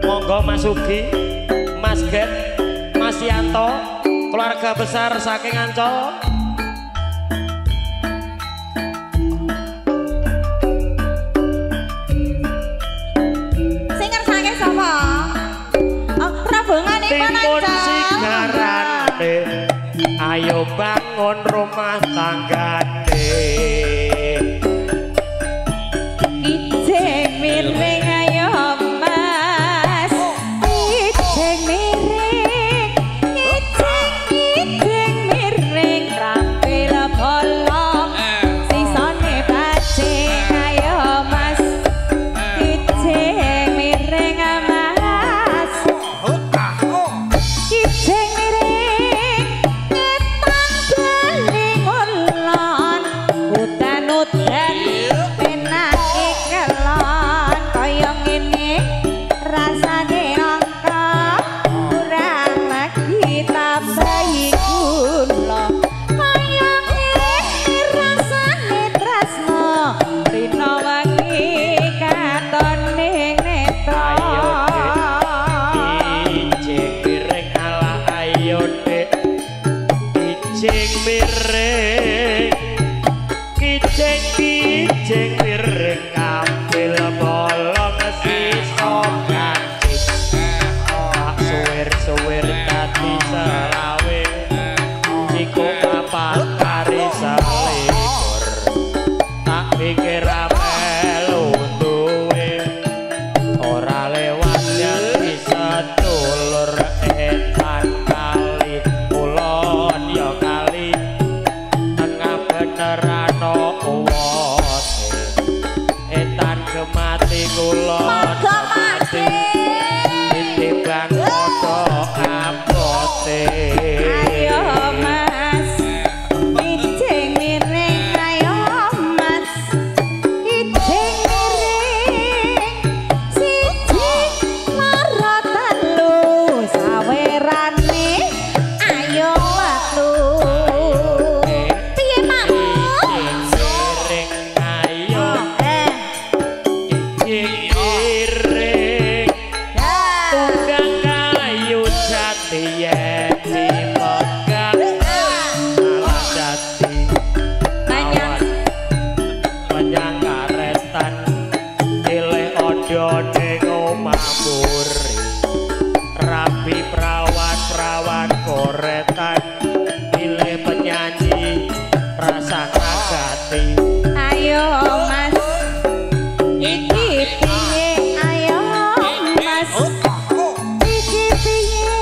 Monggo Mas Ugi, Mas Get, Mas Yanto, keluarga besar saking Ancol. Sing ngersake sapa? Rabungane Timun sigarane, ayo bangun rumah tanggane. Ijeng miring ayo Mas, ijeng miring, ijeng miring, rampil bolong, sisane bajing ayo Mas, ijeng miring Mas, ijeng miring, ngetan beling ulon, udan-udan penak ikelon, kaya ngene rasane angka kurang lagi tambahi gula, kaya ngene rasane tresno rina wangi katon ning netra. Ijing miring ala ayo dek, ijing miring, ijing miring kampil bolong sisa kacik, tak suwir-suwir dadi selawe, siku papat kari selikur, tak pikir melu duwe, ora lewat yang bisa dulur etan kali ulon ya kali tengah beneran uwot etan kemati kulon kemati ditibang kodo abote. Ayo Mas, ijeng miring ayo Mas, ijeng miring, siji loro telu sawerane ayo metu. Piye makmu? Ijing miring ayo, ijing miring, tunggang kayu jati yen dipegang malah jati Banyak menyang karetan pilih odo ning omah muri, rapi perawan koretan pilih penyanyi rasa ngagati. ayo Mas, iki piye ayo Mas, iki piye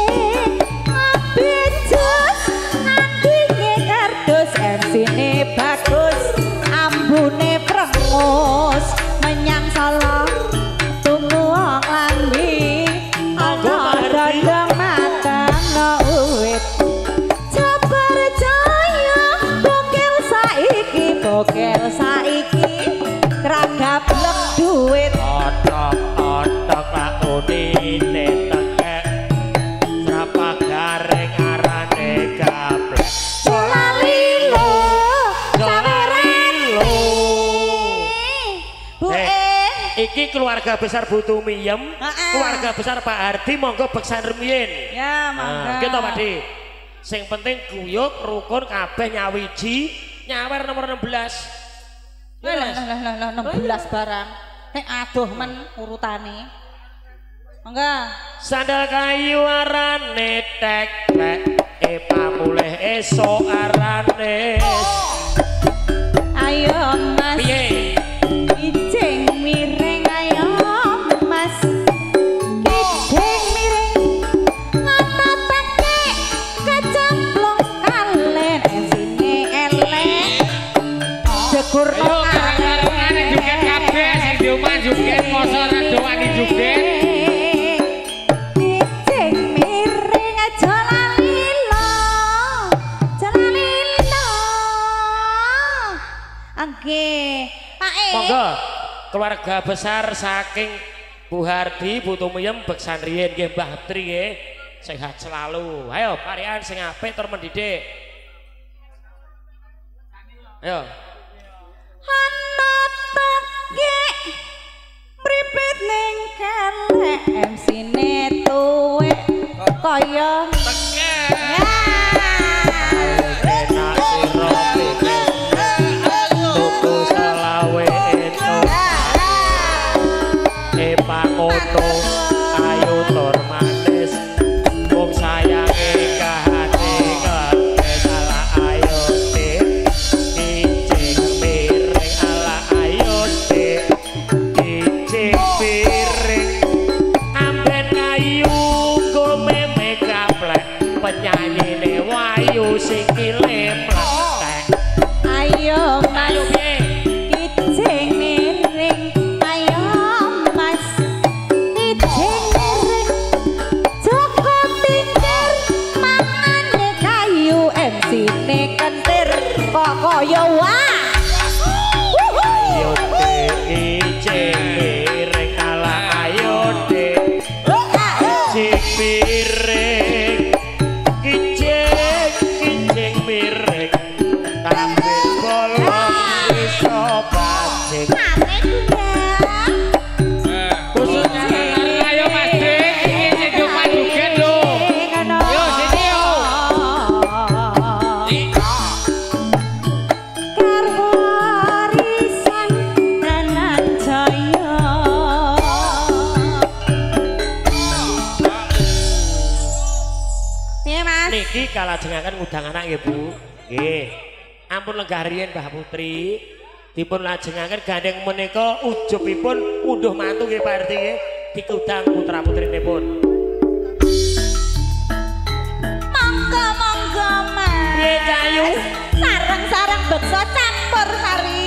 abejos andine kardus MC-ne bagus ambune prengus menyang Solo tunggu wong lambi ana dandang matang no uwit Jabar Jaya bokel saiki kragablek duit Otok-otok lakoni tetekek, serapah garing arane gablek. Solalilo sawerane Bu Iki keluarga besar Bu Tumiyem, keluarga besar Pak Hardi, monggo beksan rumiyin. Ya monggo. Gitu Pak Di. Sing penting guyub, rukun, kabeh nyawiji, nyawer nomor 16. Lah 16 barang. Nek aduh men urutane. Monggo. Sandal kayu arane teklek, pamulih esok arane. Ayo Mas. Piye? Ijeng miring ayo Mas. Ijeng miring. Ngono pake kecemplung kalen sine elek. Jekurno Karang-karangane juket kabeh sing diomah juket mosok ora dowani juket. Ijeng miring aja lalilo. Jalalilo. Angge, Pak Monggo keluarga besar saking Bu Hardi, Bu Tumiyem, beksan riyin nggih Mbah Tri nggih. Sehat selalu. Ayo parian sing apik tur mendidik. Ayo. Ana MC-ne tuwek kaya enak sira pikir tuku selawe entuk pakono ayo tur manis wong sayange kahane kabeh salah ayo dik icing piring ala ayo dik icing piring amben kayu go meme gaplek penyanyine wayu sikile mlethek ayo ayo piye icing miring ayo mas icing miring cukup pinggir mangane kayu MC-ne kentir kok kaya wah ayo dik icing piring ala ayo dik icing piring icing piring kabeh bolong iso bajing Khususnya lari ayo Mas Dik, iki sing dimajuken lho. Yo sini yo. Karwarisan Danan Jaya piye Mas niki kalajengaken ngundang anak nggih Bu nggih ampun lenggah riyen Mbah Putri dipun lajengaken gandeng menika ujubipun unduh mantu nggih Pak RT nggih dikudang putra putrinipun monggo Mas piye Cayu sareng-sareng beksa campur sari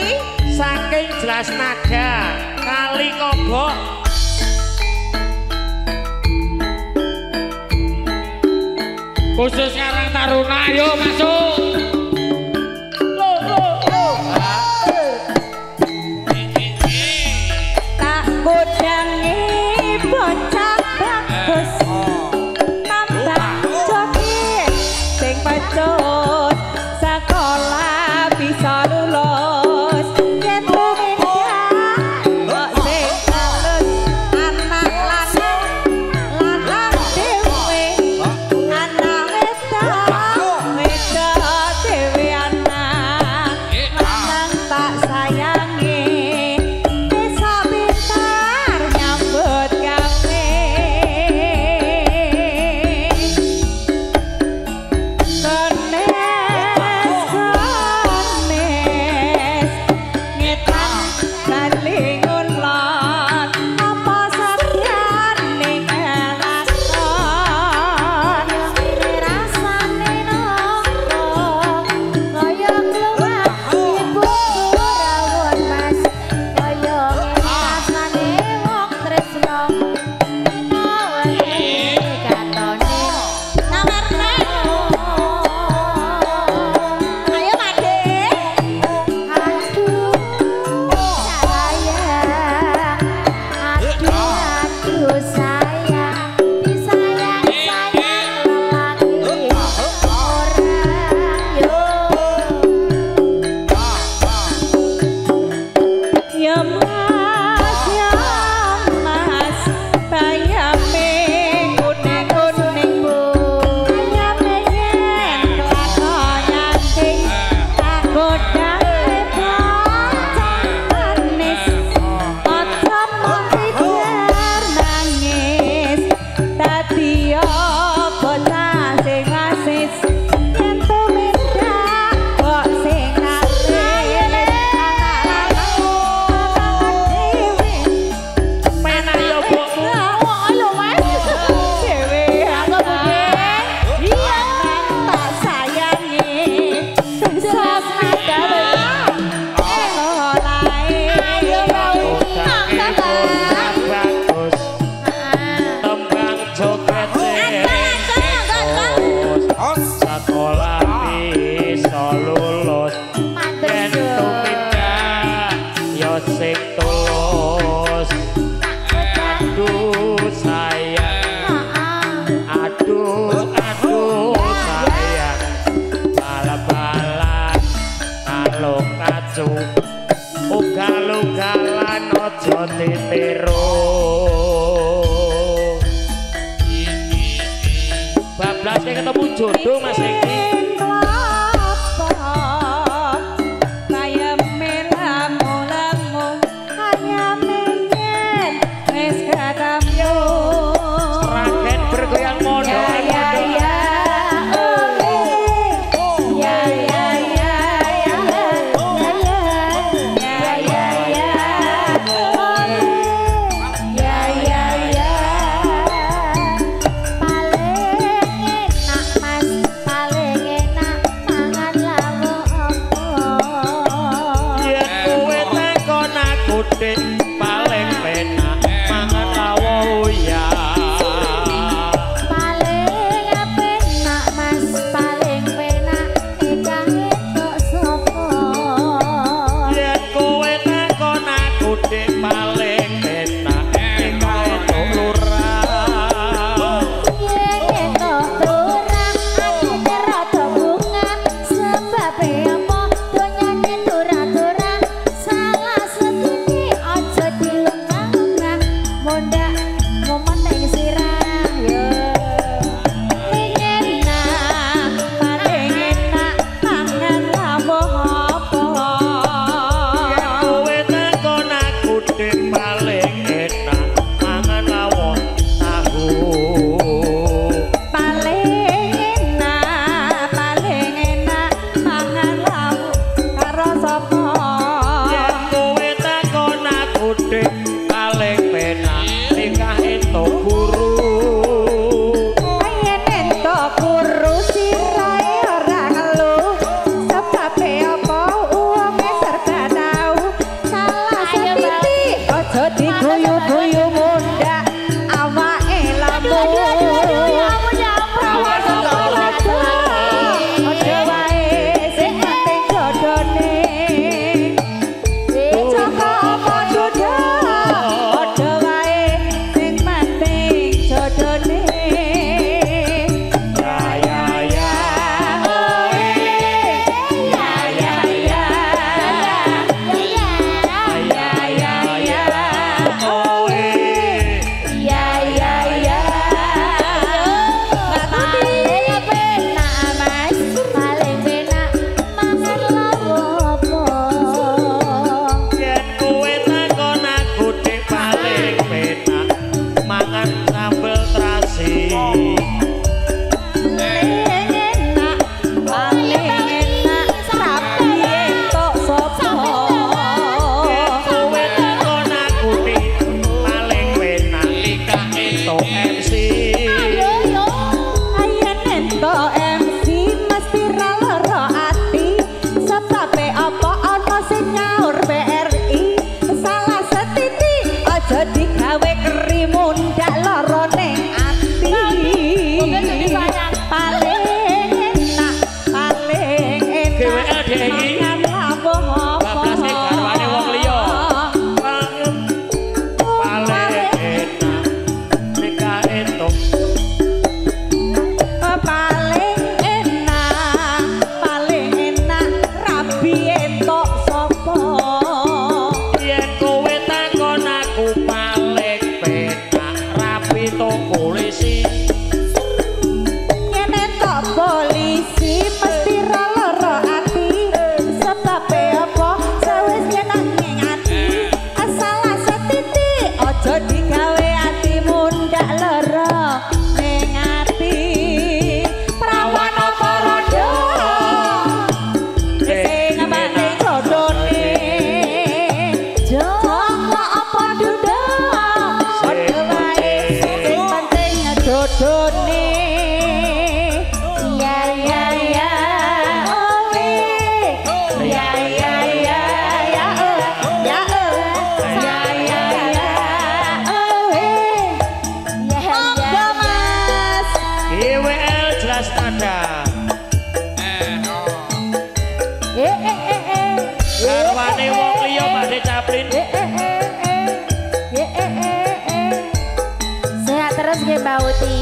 saking Jelas Naga Kali Kobok Khusus Karang Taruna ayo masuk. tak godangi bocah bagus tambah joki sing pecut sekolah bisa lulus yen tumindak kok sing halus anak lanang dhewe anak wedok dhewe anak lanang tak sayangi bisa pintar nyambut gawe Kones ngetan salingun lan apa sadyane ngelakon rasane nopo kaya kluwek ibu rawon Mas kaya rasane wong tresno katone namerne ayo Made aduh sayang disayang lelaki orang yo ya mas bayame kuning-kuning bu bayame yen kelakonyating tak godane bocah manis aja mung pikir nangis dadi bocah sing asis yen tumindak kok sing alis penak yo Bu bagus tembang joget sekolah bisa lulus yen tumindak yo sing tulus aduh sayang aduh sayang bal-balan kalau kacu ugal-ugalan ojo ditiru jelasnya ketemu jodoh Mas Riki. Seragen bergoyang mondo. Paling penak mangan lawo ya. Paling penak Mas, paling penak nikah entuk sapa? Yen kowe takon aku dik paling penak nikah entuk lurah. Yen entuk lurah ati rada bunga sebab apa donyane turah-turah salah sedini aja dilengah-lengah mondak momen ning sirah yo paling enak mangan lawuh apa Yen kowe takon aku dik paling enak mangan lawo tahu. paling enak mangan lawuh karo sapa Yen kowe takon aku dik paling penak nikah entuk guru. yen entuk guru sirahe ora ngeluh sebab apa wonge serba tau salah setitik aja diguyu-guyu mundak awake lamun prawan raja aja wae sing penting jodone Joko apa duda aja wae sing penting jodone Yen kowe takon aku dik paling penak mangan sambel terasi. Kowe takon aku dik paling penak nikah entuk MC. Digawe kerimun ndak lara ning ati paling enak GWL dek iki. mangan lawuh apa Bablas e garwane wong liya. Paling enak nikah entuk. paling enak rabi entuk sapa Yen kowe takon aku paling penak rapi tok polisi. yen entuk polisi mesti ra lara ati sebab apa sawis nyeneng ning ati salah setitik aja digawe atimu ndak lara ning ati prawan apa rondo sing penting jodone Joko apa duda padha wae sing penting jodone ya ya ya ya ya ya ya Mas GWL jelas nada. Garwane wong liya badhe caplin. Sehat terus nggih Mbak Uti.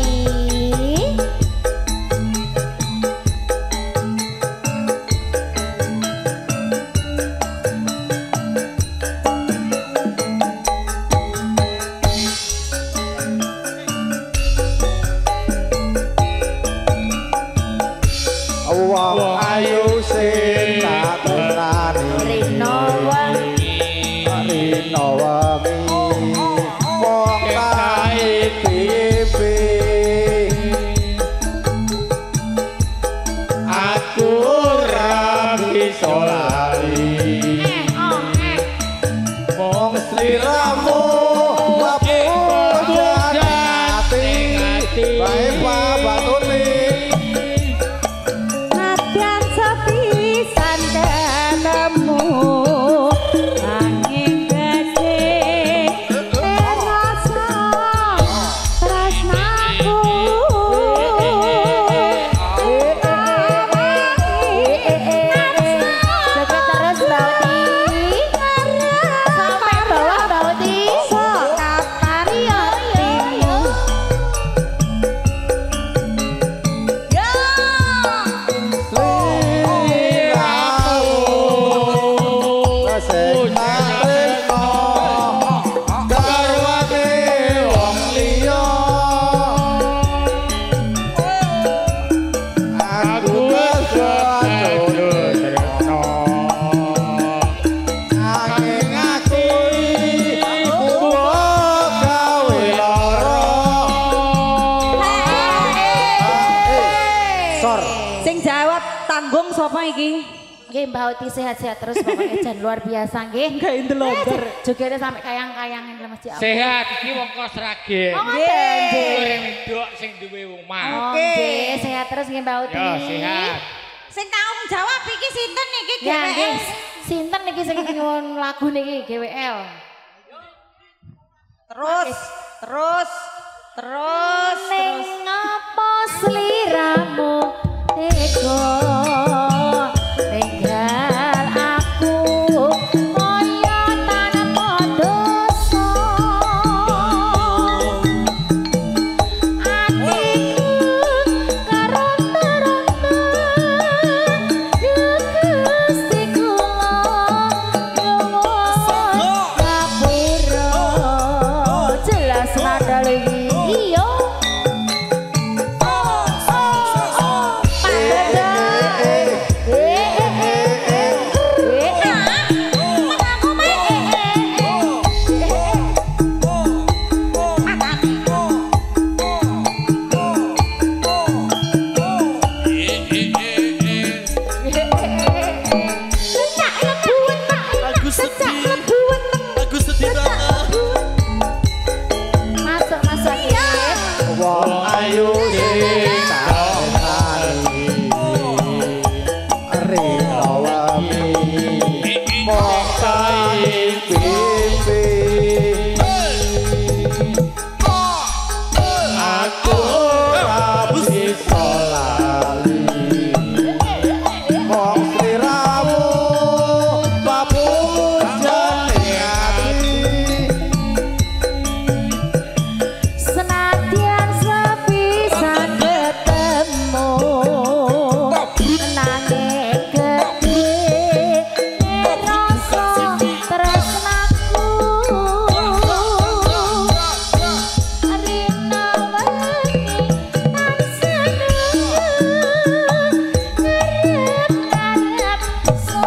iki? Nggih Mbak Uti sehat-sehat terus pokoknya jan luar biasa nggih. Gawe ndelonder. Jogere sampai kayang-kayangan le Mas Cik. Sehat iki wong kos Sragen. Oh ngoten nggih. Lure wedok sing duwe omah. Oke, sehat terus nggih Mbak Uti. Ya sehat. Sing tanggung jawab iki sinten iki Ya nggih. GWL? Sinten niki sing nyuwun lagu niki GWL? Terus. Ning ngapa sliramu tega tinggal aku kaya tanpa dosa atiku karonta-ronta Gusti kula nyuwun ngapura jelas nadal iya masuk masuk Wong ayu sing kawani rina wami mokai pipi aku ora bisa lali wong sliramu papujane ati senadyan sepisan ketemu nanging gedhe rasa tresnaku rina wengi tansah ngarep-ngarep so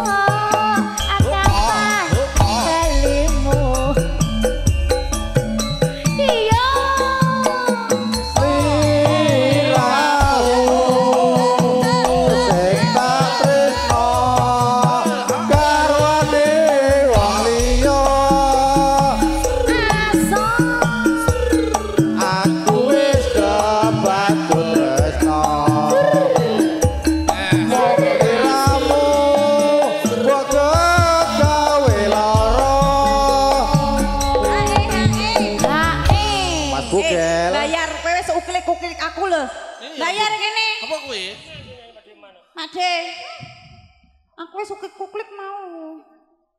akang balimu iya sing tak tresno garwane wong liya aku wis kebatut tresno sliramu kok gawe lara Mas Bugel Layar kowe wis uklik-uklik aku lho. Layar kene. Apa kuwi? Made. Aku wis uklik-uklik mau.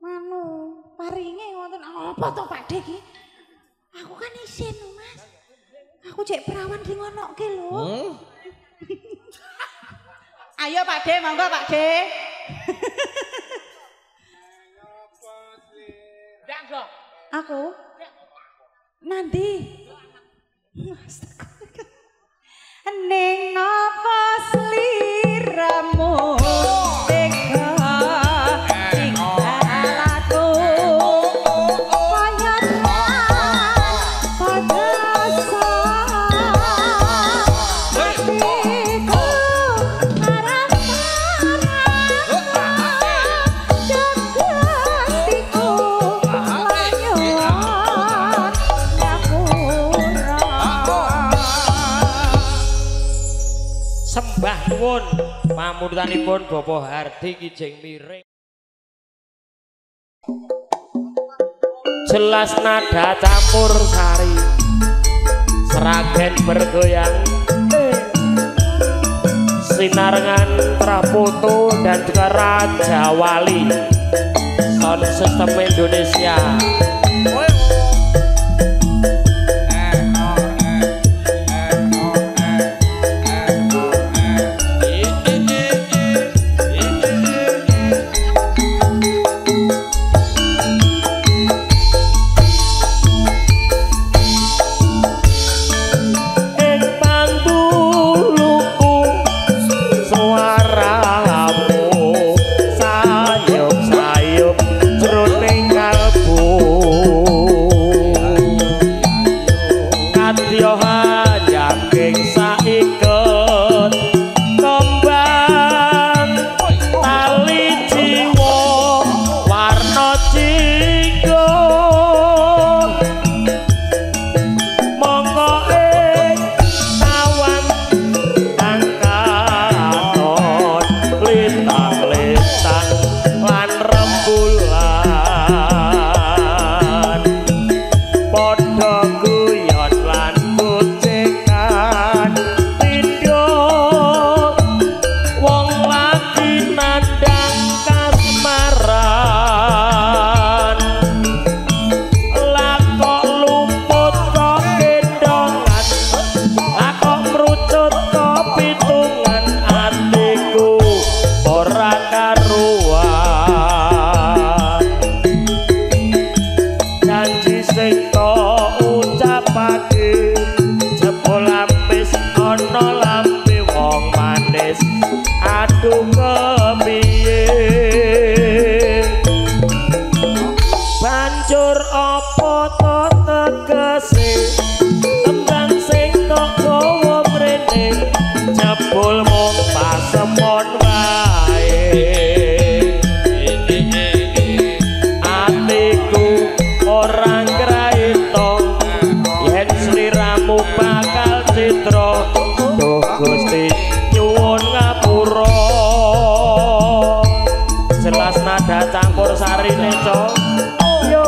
Manu, paringe wonten apa to Pakde iki? Aku kan isin, Mas. Aku cek perawan sing ngonoke lho. Ayo Pakde, monggo Pakde. Ndak kok. Aku. Nanti. Ning apa sliramu tega tinggal aku kaya padasa hatiku Gustiku lanyuwun ngapura Sembah nuwun pamurtanipun Bapak Hardi Kijing Miring. Jelas nada campur sari Sragen bergoyang Sinarengan Prapoto dan juga Raja Wali Sound System Indonesia. Sayup-sayup jroning kalbu sarine cok yo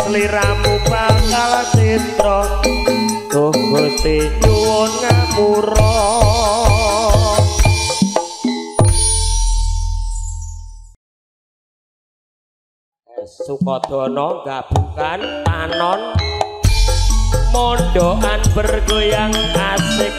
sliramu bakal sitra tuh Gusti nyuwun ngapura Sukodono gabungan tanon mondokan bergoyang asik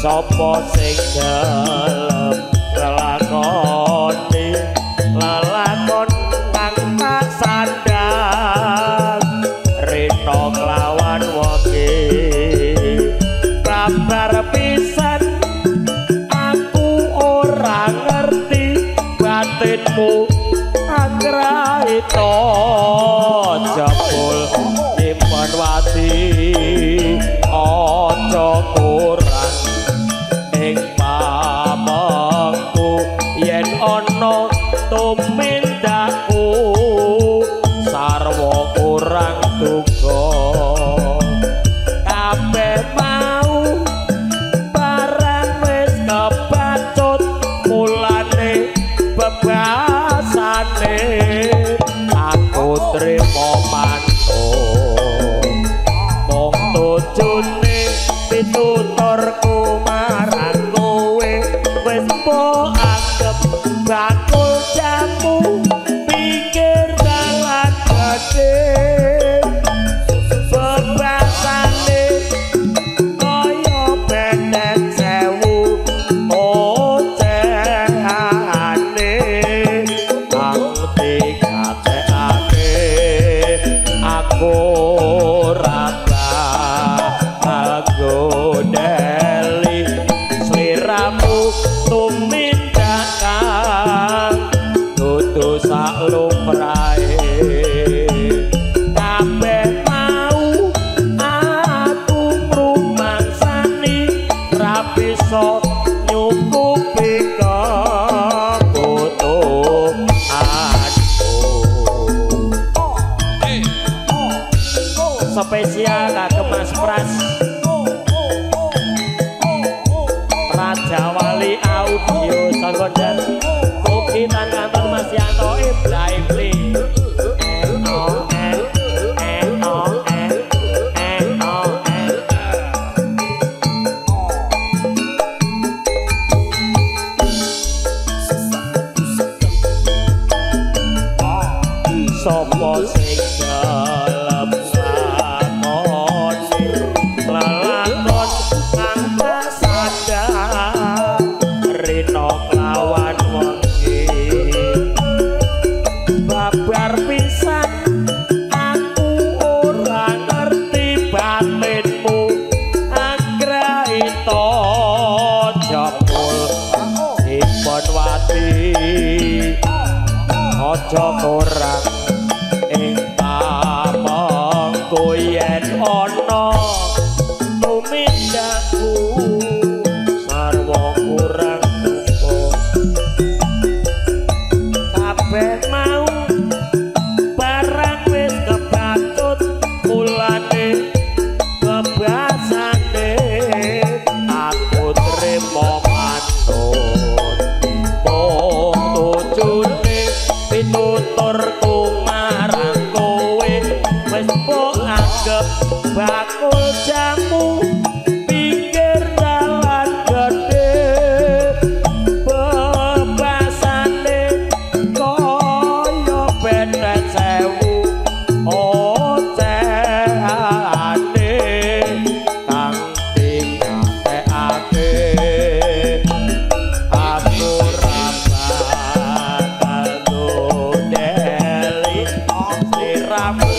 Sopo sing gelem nglakoni lelakon kang tak sandang rena kelawan wonge kabar pisan aku ora ngerti batinmu anggraita jebul nyimpen wati aja kurang ing pamengku yen ana tumindakku sarwa kurang duga kabeh mau barang wis kebacut mulane bebasane aku trimo mantun mung tujune pituturku marang kowe wis po anggap bakul jamu pikir dalan gede bebasane kaya benet sewu ocehane ang dikatekake aku rasa godeli sliramu tumindakan dudu sak lumrahe kabeh mau aku ngrumangsani ra bisa nyukupi kebutuhanku spesial kagem Mas Pras Sanggondan Mugi tan kantor Mas Yanto Ibli Sopo sing dalem lakon lelakon kang sadar rino klawan wengi babar pisan aku ora ngerti batinmu anggraita jebul dipun wati aja kurang ing pamengko yen ana tumindaku sarwa kurang tumpuk kabeh mau barang wis kebatut mulane kebasane aku trimo manut mung tujune pituturku marang kowe wis mbok anggap bakul jamu pinggir dalan gedhe bebasane kaya benet sewu ocehane kang dikatekake aku rapakal deli sliramu